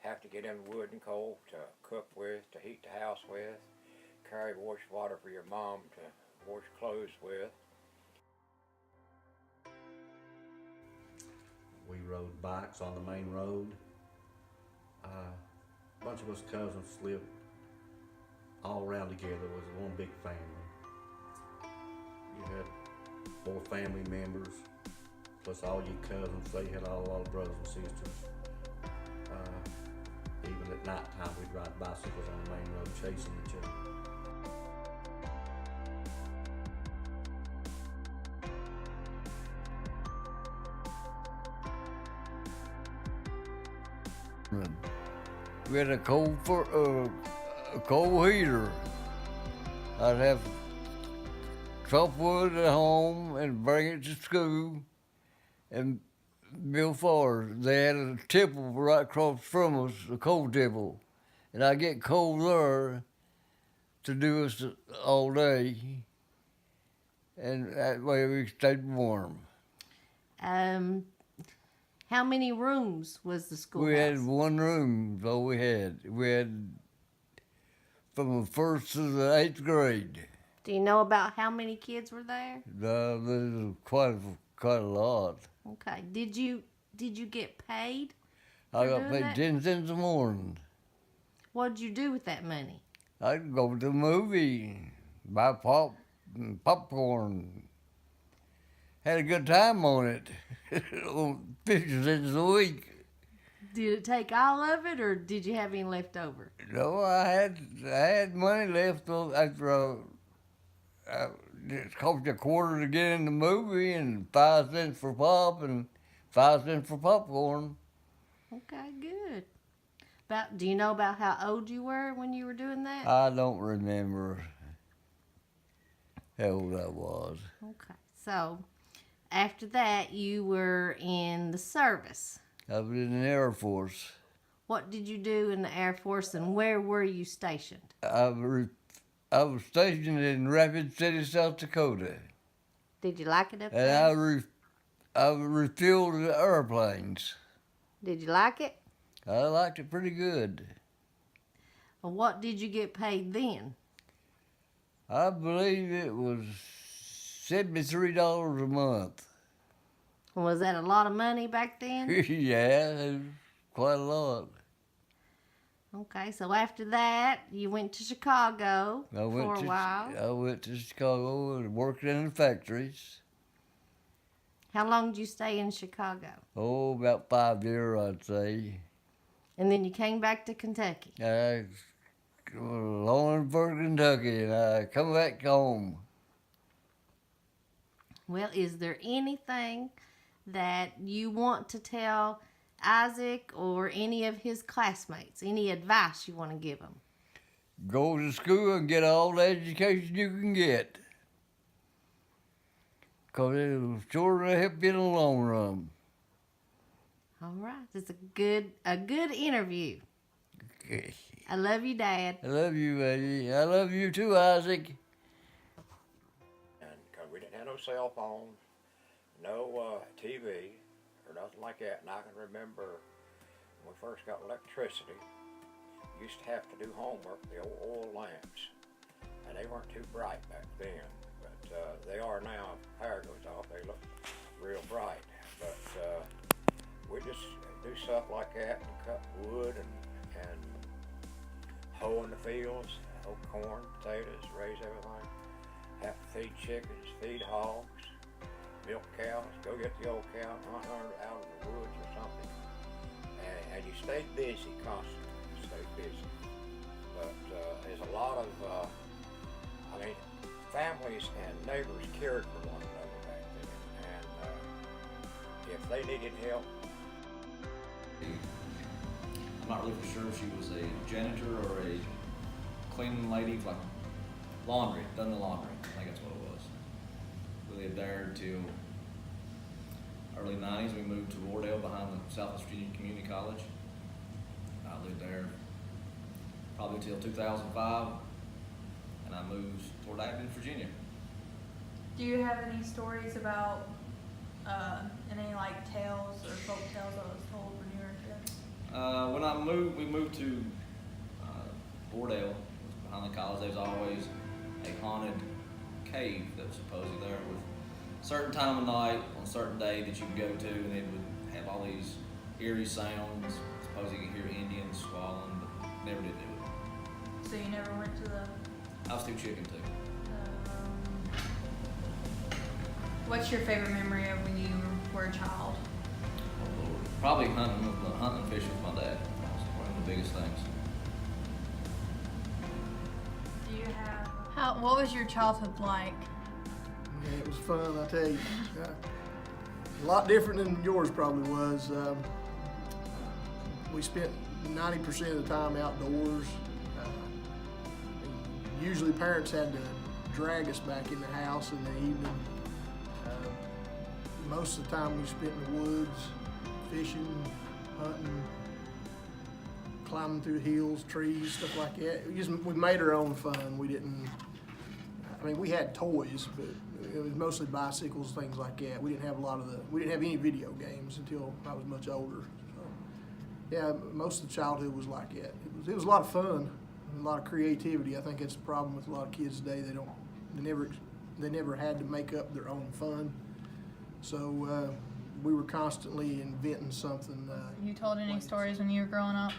have to get them wood and coal to cook with, to heat the house with, carry wash water for your mom to wash clothes with. We rode bikes on the main road. A bunch of us cousins lived all around together. It was one big family. You had 4 family members, plus all your cousins. They had all our brothers and sisters. Even at night time, we'd ride bicycles on the main road chasing each other. We had a coal heater. I'd have chop wood at home and bring it to school and build fires. They had a tipple right across from us, a coal tipple, and I get coal there to do us all day, and that way we stayed warm. How many rooms was the schoolhouse? We had one room, all we had. We had from the 1st to the 8th grade. Do you know about how many kids were there? There was quite a lot. Okay. Did you get paid? I got paid 10 cents a morning. What did you do with that money? I'd go to the movie, buy popcorn. Had a good time on it. 50 cents a week. Did it take all of it, or did you have any left over? No, I had money left after it cost you a quarter to get in the movie, and 5 cents for pop and 5 cents for popcorn. Okay, good. Do you know about how old you were when you were doing that? I don't remember how old I was. Okay, so after that, you were in the service. I was in the Air Force. What did you do in the Air Force, and where were you stationed? I was stationed in Rapid City, South Dakota. Did you like it up And there? I refueled the airplanes. Did you like it? I liked it pretty good. Well, what did you get paid then? I believe it was $73 a month. Was that a lot of money back then? Yeah, it was quite a lot. Okay, so after that, you went to Chicago for a while. I went to Chicago and worked in the factories. How long did you stay in Chicago? Oh, about 5 years, I'd say. And then you came back to Kentucky. I was Lawrenceburg, Kentucky, and I come back home. Well, is there anything that you want to tell Isaac or any of his classmates? Any advice you want to give them? Go to school and get all the education you can get. Because it'll sure help you in the long run. All right. It's a good interview. Okay. I love you, Dad. I love you, baby. I love you too, Isaac. And because we didn't have no cell phone, no TV, or nothing like that. And I can remember when we first got electricity, we used to have to do homework with the old oil lamps. And they weren't too bright back then, but they are now. If the power goes off, they look real bright. But we just do stuff like that and cut wood and hoe in the fields, hoe corn, potatoes, raise everything. Have to feed chickens, feed hogs, milk cows, go get the old cow, hunt her out in the woods or something. And you stay busy constantly, stay busy. But there's a lot of, families and neighbors cared for one another back then. And if they needed help. I'm not really for sure if she was a janitor or a cleaning lady, like laundry, done the laundry. I think that's what it was. We lived there till early 90s. We moved to Wardale behind the Southwest Virginia Community College. I lived there probably till 2005, and I moved toward Appalachian, Virginia. Do you have any stories about any like tales or folk tales that was told when you were a kid? when we moved to Bordale, behind the college. There's always a haunted cave that was supposedly there with a certain time of night on a certain day that you could go to, and it would have all these eerie sounds. Supposedly you could hear Indians squalling, but never did do it. So you never went to the. I was too chicken too. What's your favorite memory of when you were a child? Oh Lord, probably hunting and fishing with my dad. That was one of the biggest things. Do you have? What was your childhood like? Yeah, it was fun, I tell you. A lot different than yours probably was. We spent 90% of the time outdoors. Usually parents had to drag us back in the house in the evening. Most of the time we spent in the woods, fishing, hunting, climbing through hills, trees, stuff like that. We made our own fun. We didn't, we had toys, but it was mostly bicycles, things like that. We didn't have we didn't have any video games until I was much older. So, yeah, most of the childhood was like that. It was a lot of fun, and a lot of creativity. I think that's the problem with a lot of kids today. They never had to make up their own fun. So we were constantly inventing something. You told any stories when you were growing up?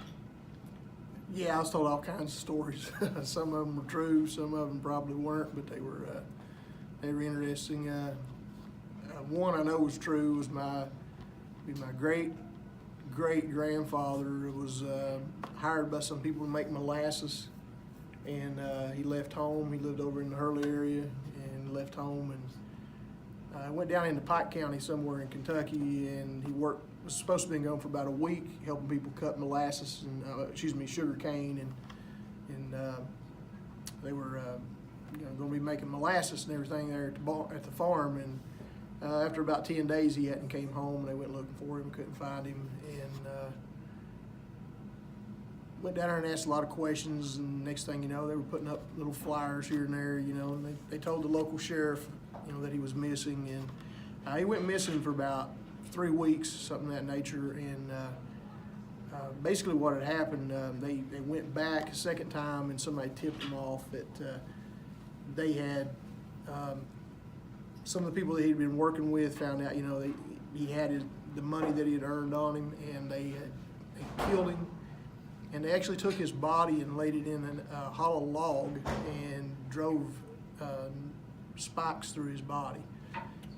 Yeah, I was told all kinds of stories. Some of them were true, some of them probably weren't, but they were interesting. One I know was true was my great grandfather was hired by some people to make molasses, and he left home. He lived over in the Hurley area and left home, and went down into Pike County somewhere in Kentucky, and he was supposed to be gone for about a week, helping people cut molasses and sugar cane, and they were going to be making molasses and everything there at the farm. And after about 10 days, he hadn't came home, and they went looking for him, couldn't find him, and went down there and asked a lot of questions. And next thing you know, they were putting up little flyers here and there, and they told the local sheriff, that he was missing, and he went missing for about 3 weeks, something of that nature. And basically what had happened, they went back a second time, and somebody tipped them off that they had some of the people that he'd been working with found out, he had the money that he had earned on him, and they killed him, and they actually took his body and laid it in a hollow log and drove spikes through his body.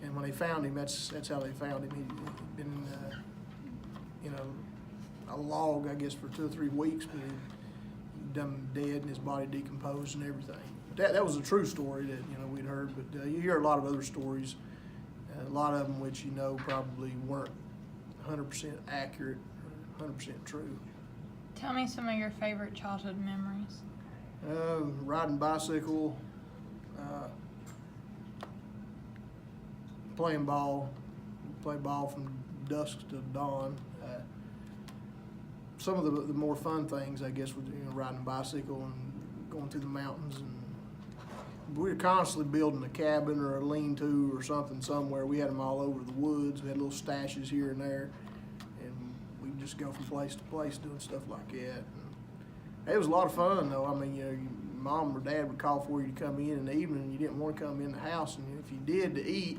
And when they found him, that's how they found him. He'd been in a log, I guess, for 2 or 3 weeks, but he'd done dead and his body decomposed and everything. But that was a true story that we'd heard. But you hear a lot of other stories, a lot of them which probably weren't 100% accurate or 100% true. Tell me some of your favorite childhood memories. Riding bicycle, playing ball, play ball from dusk to dawn. Some of the more fun things, I guess, was riding a bicycle and going through the mountains. And we were constantly building a cabin or a lean-to or something somewhere. We had them all over the woods. We had little stashes here and there, and we'd just go from place to place doing stuff like that. And it was a lot of fun, though. Your mom or dad would call for you to come in the evening, and you didn't want to come in the house. And if you did to eat,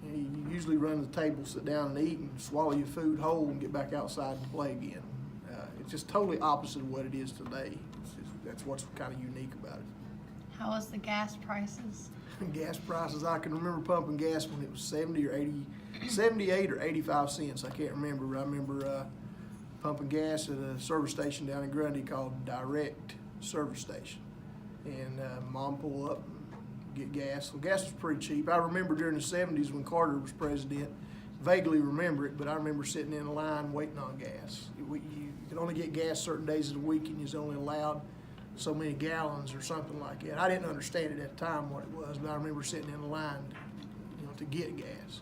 you usually run to the table, sit down and eat, and swallow your food whole and get back outside and play again. It's just totally opposite of what it is today. That's what's kind of unique about it. How was the gas prices? Gas prices, I can remember pumping gas when it was 78 or 85 cents. I can't remember, but I remember pumping gas at a service station down in Grundy called Direct Service Station. And Mom pull up and get gas. Well, gas was pretty cheap. I remember during the 70s when Carter was president, vaguely remember it, but I remember sitting in a line waiting on gas. You could only get gas certain days of the week, and you was only allowed so many gallons or something like that. I didn't understand it at the time what it was, but I remember sitting in a line, to get gas.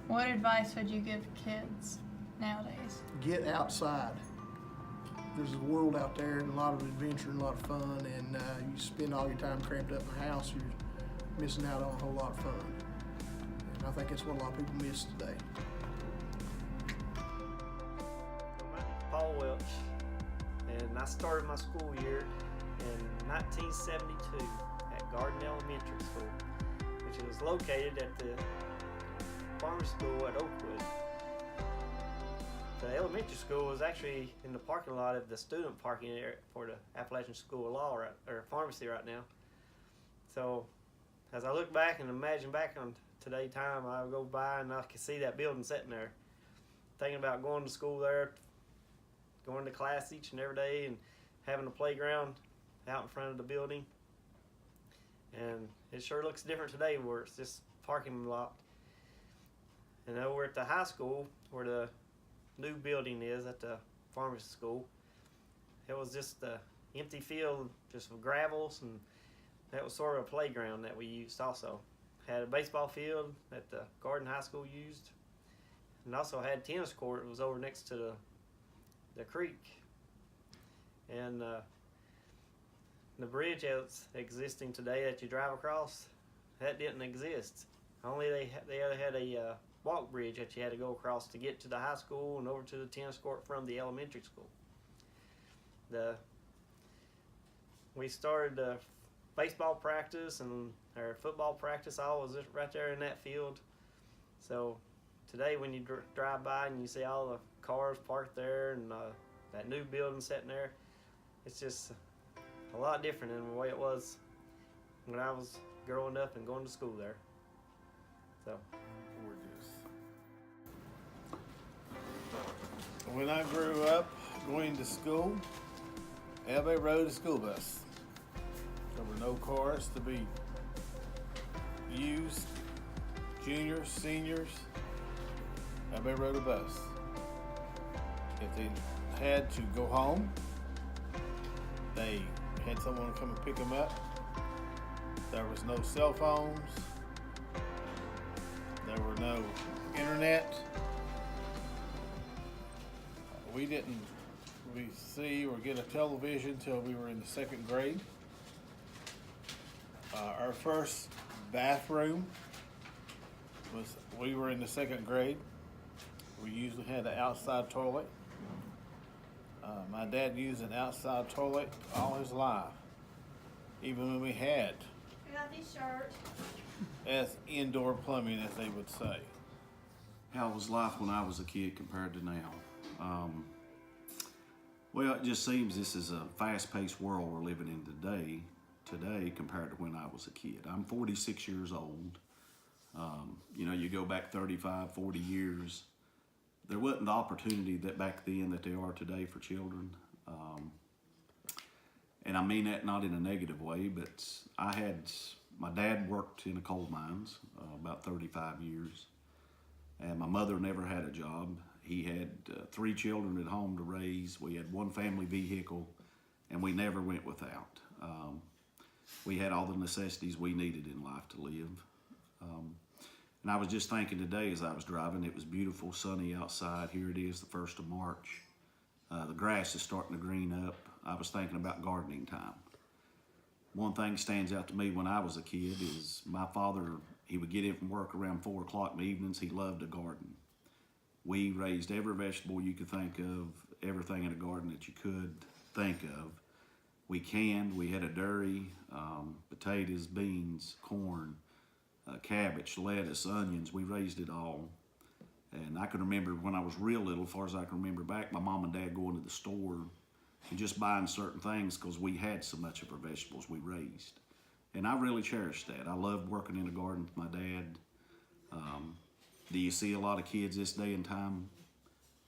What advice would you give kids nowadays? Get outside. There's a world out there and a lot of adventure and a lot of fun, and you spend all your time cramped up in the house, you're missing out on a whole lot of fun. And I think that's what a lot of people miss today. Paul started my school year in 1972 at Garden Elementary School, which was located at the farm school at Oakwood. The elementary school was actually in the parking lot of the student parking area for the Appalachian School of Law or Pharmacy right now. So as I look back and imagine back on today time, I go by and I can see that building sitting there, thinking about going to school there, going to class each and every day, and having a playground out in front of the building. And it sure looks different today where it's just parking lot. And over at the high school where the new building is at the pharmacy school, it was just a empty field just with gravels, and that was sort of a playground that we used also. Had a baseball field that the Garden High School used, and also had a tennis court. It was over next to the creek. And the bridge that's existing today that you drive across, that didn't exist. Only they had a walk bridge that you had to go across to get to the high school and over to the tennis court from the elementary school. We started baseball practice and our football practice all was just right there in that field. So today when you drive by and you see all the cars parked there and that new building sitting there, it's just a lot different than the way it was when I was growing up and going to school there. So. When I grew up going to school, everybody rode a school bus. There were no cars to be used. Juniors, seniors, everybody rode a bus. If they had to go home, they had someone come and pick them up. There was no cell phones. There were no internet. We didn't see or get a television until we were in the second grade. Our first bathroom we were in the second grade. We usually had an outside toilet. My dad used an outside toilet all his life, even when we had as indoor plumbing, as they would say. How was life when I was a kid compared to now? Well, it just seems this is a fast-paced world we're living in today compared to when I was a kid. I'm 46 years old. You go back 35, 40 years, there wasn't the opportunity that back then that there are today for children. And I mean that not in a negative way, but my dad worked in the coal mines about 35 years, and my mother never had a job. He had 3 children at home to raise. We had 1 family vehicle, and we never went without. We had all the necessities we needed in life to live. And I was just thinking today as I was driving, it was beautiful, sunny outside. Here it is, the 1st of March. The grass is starting to green up. I was thinking about gardening time. One thing stands out to me when I was a kid is my father, he would get in from work around 4 o'clock in the evenings. He loved to garden. We raised every vegetable you could think of, everything in a garden that you could think of. We canned, we had a dairy, potatoes, beans, corn, cabbage, lettuce, onions. We raised it all. And I can remember when I was real little, as far as I can remember back, my mom and dad going to the store and just buying certain things because we had so much of our vegetables we raised. And I really cherished that. I loved working in the garden with my dad. Do you see a lot of kids this day and time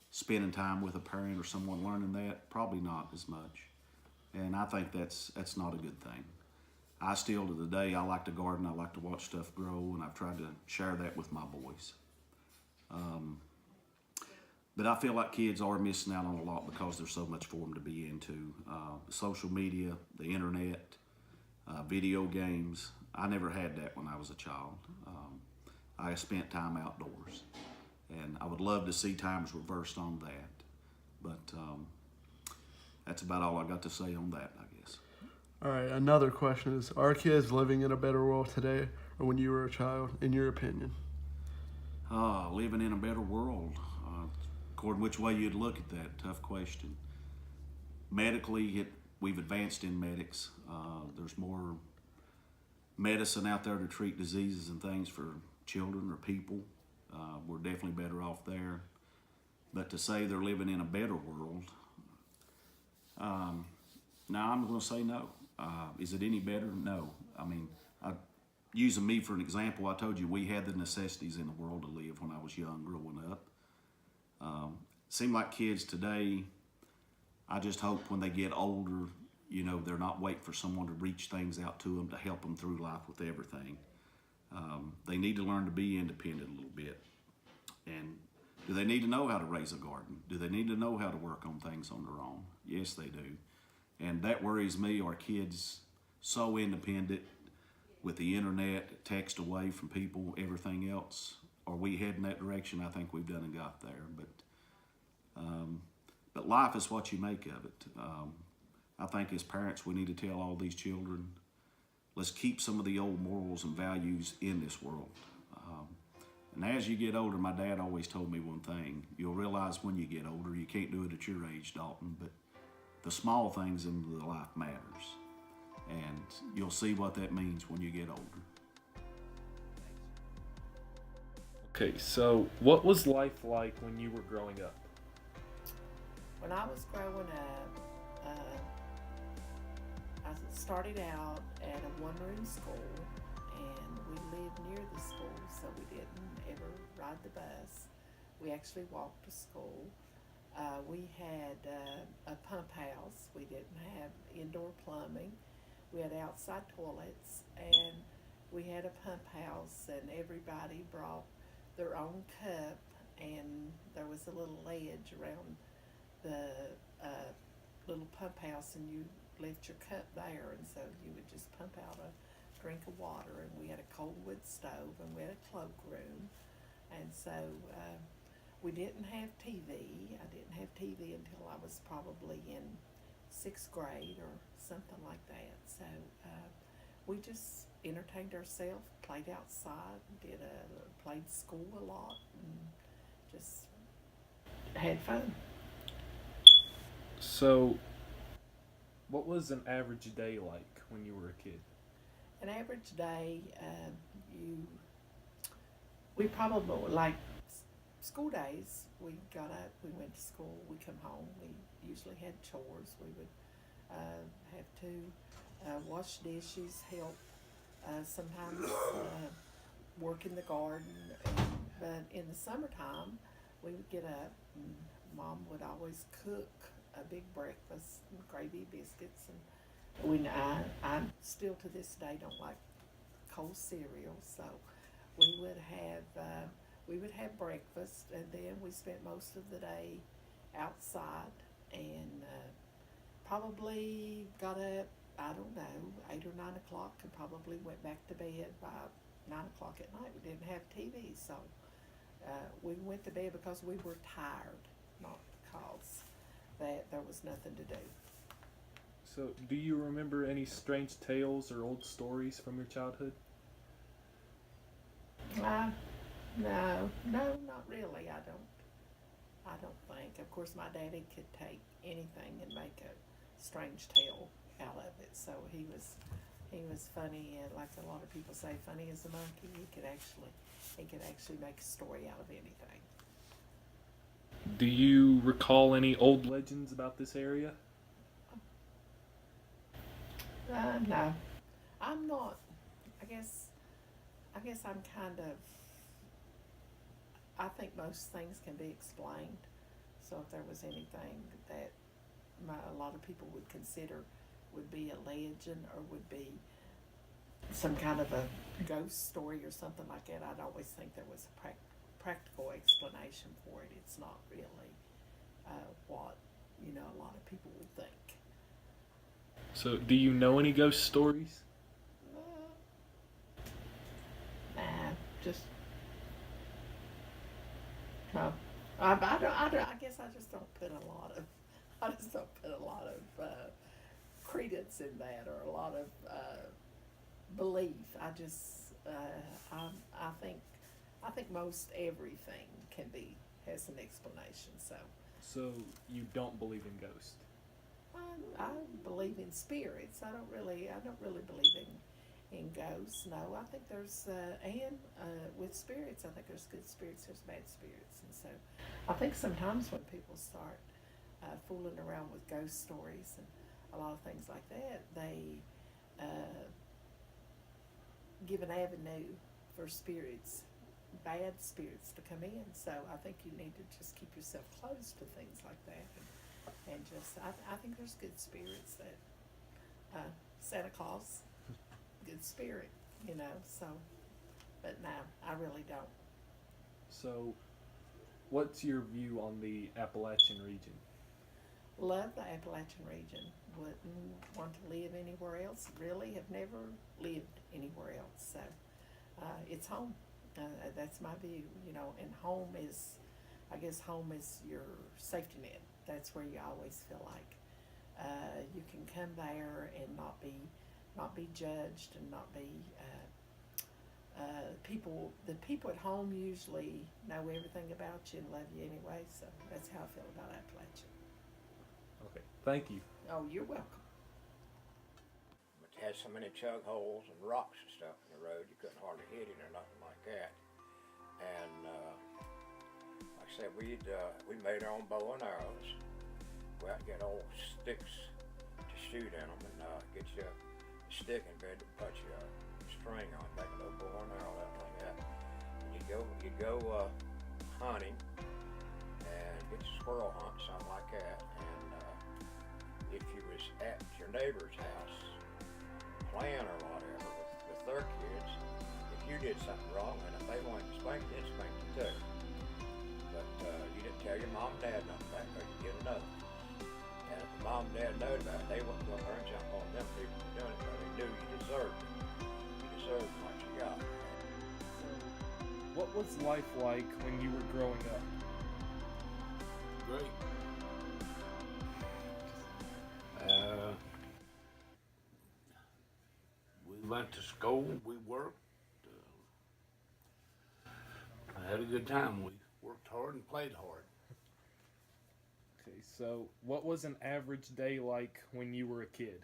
spending time with a parent or someone learning that? Probably not as much. And I think that's not a good thing. I still to the day, I like to garden, I like to watch stuff grow, and I've tried to share that with my boys. But I feel like kids are missing out on a lot because there's so much for them to be into. Social media, the internet, video games. I never had that when I was a child. I spent time outdoors, and I would love to see times reversed on that. But that's about all I got to say on that, I guess. All right, another question is, are kids living in a better world today or when you were a child, in your opinion? Living in a better world. According which way you'd look at that, tough question. medically, we've advanced in medics. There's more medicine out there to treat diseases and things for children or people. We're definitely better off there. But to say they're living in a better world, now I'm going to say no. Is it any better? No. I mean, using me for an example, I told you we had the necessities in the world to live when I was young growing up. Seem like kids today, I just hope when they get older, you know, they're not waiting for someone to reach things out to them to help them through life with everything. They need to learn to be independent a little bit. And do they need to know how to raise a garden? Do they need to know how to work on things on their own? Yes, they do. And that worries me. Our kids so independent with the internet, text away from people, everything else. Are we heading that direction? I think we've done and got there. But life is what you make of it. I think as parents, we need to tell all these children, let's keep some of the old morals and values in this world. And as you get older, my dad always told me one thing: you'll realize when you get older, you can't do it at your age, Dalton, but the small things in the life matters. And you'll see what that means when you get older. Okay, so what was life like when you were growing up? When I was growing up, I started out at a one-room school, and we lived near the school, so we didn't ever ride the bus. We actually walked to school. We had a pump house. We didn't have indoor plumbing. We had outside toilets, and we had a pump house, and everybody brought their own cup, and there was a little ledge around the little pump house, and you left your cup there, and so you would just pump out a drink of water. And we had a coal wood stove, and we had a cloakroom, and so we didn't have TV. I didn't have TV until I was probably in 6th grade or something like that. So we just entertained ourselves, played outside, played school a lot, and just had fun. So, what was an average day like when you were a kid? An average day, we probably, like school days, we got up, we went to school, we come home, we usually had chores. We would have to wash dishes, help sometimes work in the garden. But in the summertime, we would get up, and Mom would always cook a big breakfast, and gravy, biscuits, and I still to this day don't like cold cereal, so we would have breakfast, and then we spent most of the day outside, and probably got up, I don't know, 8 or 9 o'clock, and probably went back to bed by 9 o'clock at night. We didn't have TV, so we went to bed because we were tired, not because that there was nothing to do. So, do you remember any strange tales or old stories from your childhood? No, not really. I don't think. Of course, my daddy could take anything and make a strange tale out of it. So he was funny, and like a lot of people say, funny as a monkey. He could actually make a story out of anything. Do you recall any old legends about this area? No, I'm not. I guess I'm kind of. I think most things can be explained. So if there was anything that a lot of people would consider would be a legend or would be some kind of a ghost story or something like that, I'd always think there was a practical explanation for it. It's not really what a lot of people would think. So, do you know any ghost stories? Nah, just no. I guess I just don't put a lot of credence in that, or a lot of belief. I think most everything has an explanation. So you don't believe in ghosts? I believe in spirits. I don't really believe in ghosts. No, I think there's with spirits, I think there's good spirits, there's bad spirits, and so I think sometimes when people start fooling around with ghost stories and a lot of things like that, they give an avenue for spirits, bad spirits, to come in. So I think you need to just keep yourself closed to things like that, and just I think there's good spirits that Santa Claus, good spirit, you know. So, but no, I really don't. So, what's your view on the Appalachian region? Love the Appalachian region. Wouldn't want to live anywhere else. Really have never lived anywhere else. So it's home. That's my view, you know. And home is, I guess, home is your safety net. That's where you always feel like you can come there and not be judged and not be. The people at home usually know everything about you and love you anyway. So that's how I feel about Appalachia. Okay, thank you. Oh, you're welcome. It had so many chug holes and rocks and stuff in the road, you couldn't hardly hit it or nothing like that. And like I said, we made our own bow and arrows. Go out and get old sticks to shoot in them, and get you a stick in bed to put you a string on, make a little bow and arrow out like that. And you go hunting and get a squirrel hunt, something like that. And if you was at your neighbor's house playing or whatever with their kids, if you did something wrong and if they wanted to spank you, they'd spank you too. But you didn't tell your mom and dad nothing back because you get another. And if the mom and dad knowed about it, they wouldn't go there and jump on them people for doing it, but they knew you deserved it. You deserved what you got. What was life like when you were growing up? Great. We went to school, we worked, I had a good time. We worked hard and played hard. Okay, so what was an average day like when you were a kid?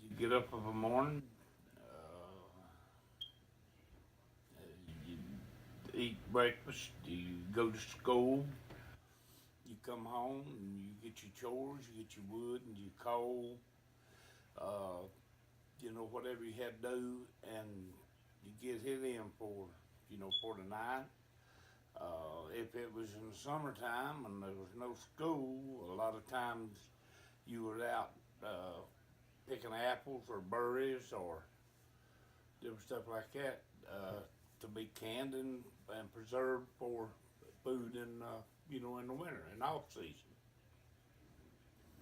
You get up in the morning, you eat breakfast, you go to school, you come home and you get your chores, you get your wood and your coal, you know, whatever you had to do, and you get hit in for, you know, for the night. If it was in the summertime and there was no school, a lot of times you were out picking apples or berries or different stuff like that to be canned and preserved for food in, you know, in the winter, in off season.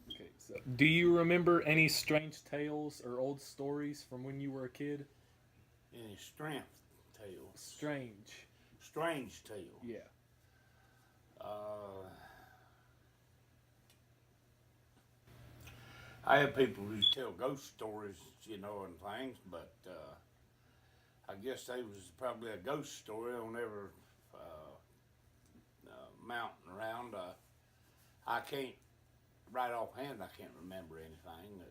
Okay, so do you remember any strange tales or old stories from when you were a kid? Any strength tales? Strange tales? Yeah. I have people who tell ghost stories, you know, and things, but I guess they was probably a ghost story on every mountain around. I can't, right offhand, I can't remember anything.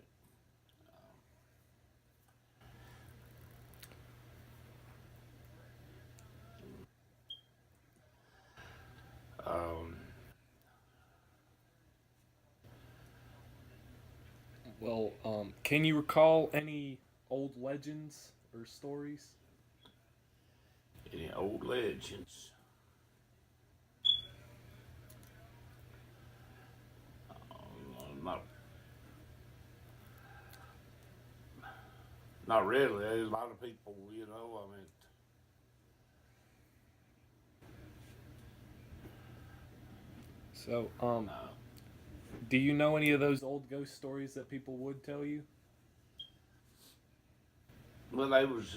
Can you recall any old legends or stories? Any old legends? Not really. There's a lot of people, you know, I mean. So, do you know any of those old ghost stories that people would tell you? Well, they was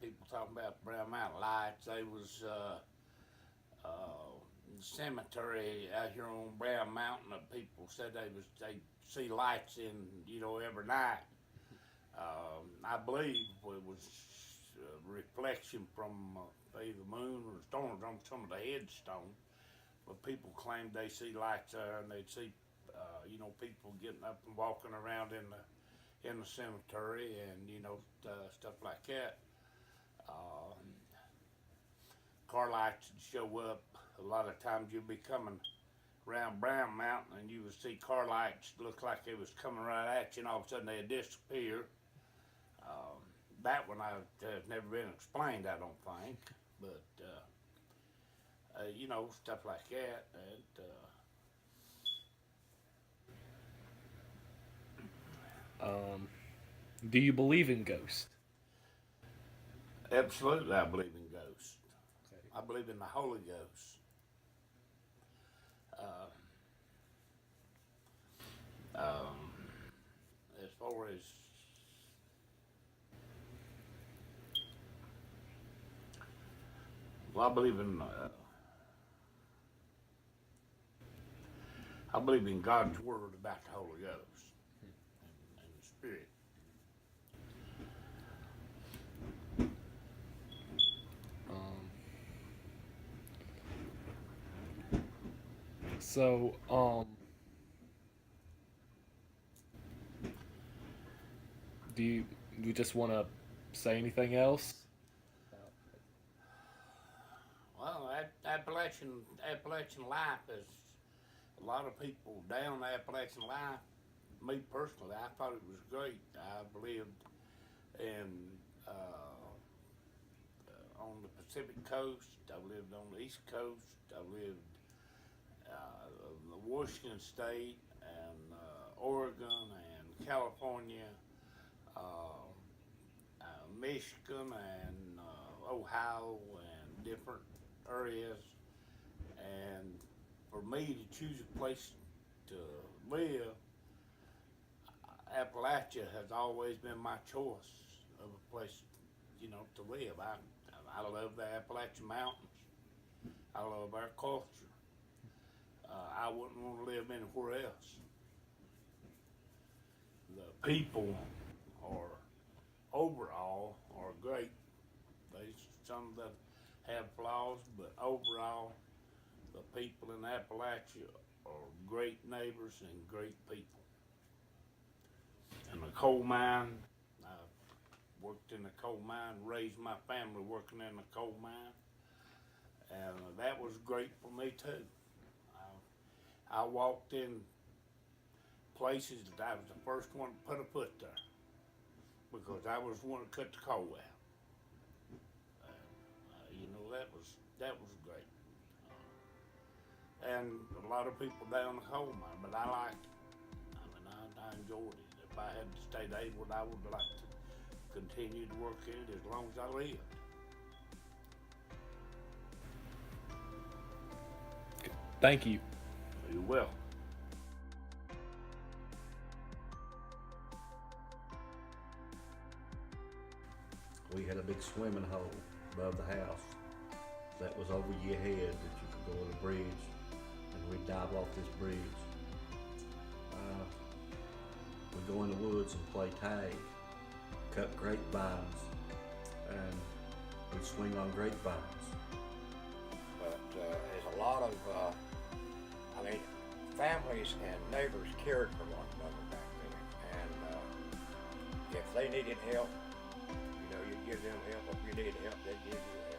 people talking about Brown Mountain lights. They was cemetery out here on Brown Mountain. That people said they see lights in, you know, every night. I believe it was a reflection from either the moon or stars on some of the headstones. But people claimed they see lights there and they'd see people getting up and walking around in the cemetery and stuff like that. Car lights would show up. A lot of times you'd be coming around Brown Mountain and you would see car lights look like they was coming right at you, and all of a sudden they'd disappear. That one has never been explained, I don't think, but stuff like that. Do you believe in ghosts? Absolutely, I believe in ghosts. Okay. I believe in the Holy Ghost. As far as I believe in God's word about the Holy Ghost and the Spirit. So, do you just want to say anything else? Well, Appalachian life is a lot of people down the Appalachian life. Me personally, I thought it was great. I've lived on the Pacific Coast. I've lived on the East Coast. I've lived in Washington State and Oregon and California, Michigan and Ohio and different areas. And for me to choose a place to live, Appalachia has always been my choice of a place, to live. I love the Appalachian Mountains. I love our culture. I wouldn't want to live anywhere else. The people overall are great. There's some that have flaws, but overall, the people in Appalachia are great neighbors and great people. And the coal mine, I worked in the coal mine, raised my family working in the coal mine, and that was great for me too. I walked in places that I was the first one to put a foot there because I was the one to cut the coal out. That was great. And a lot of people down the coal mine, but I liked it. I enjoyed it. If I had to stay able, I would like to continue to work in it as long as I lived. Thank you. You will. We had a big swimming hole above the house that was over your head that you could go on the bridge, and we'd dive off this bridge. We'd go in the woods and play tag, cut grapevines, and we'd swing on grapevines. But there's a lot of, families and neighbors cared for one another back then. And if they needed help, you give them help. If you needed help, they'd give you help.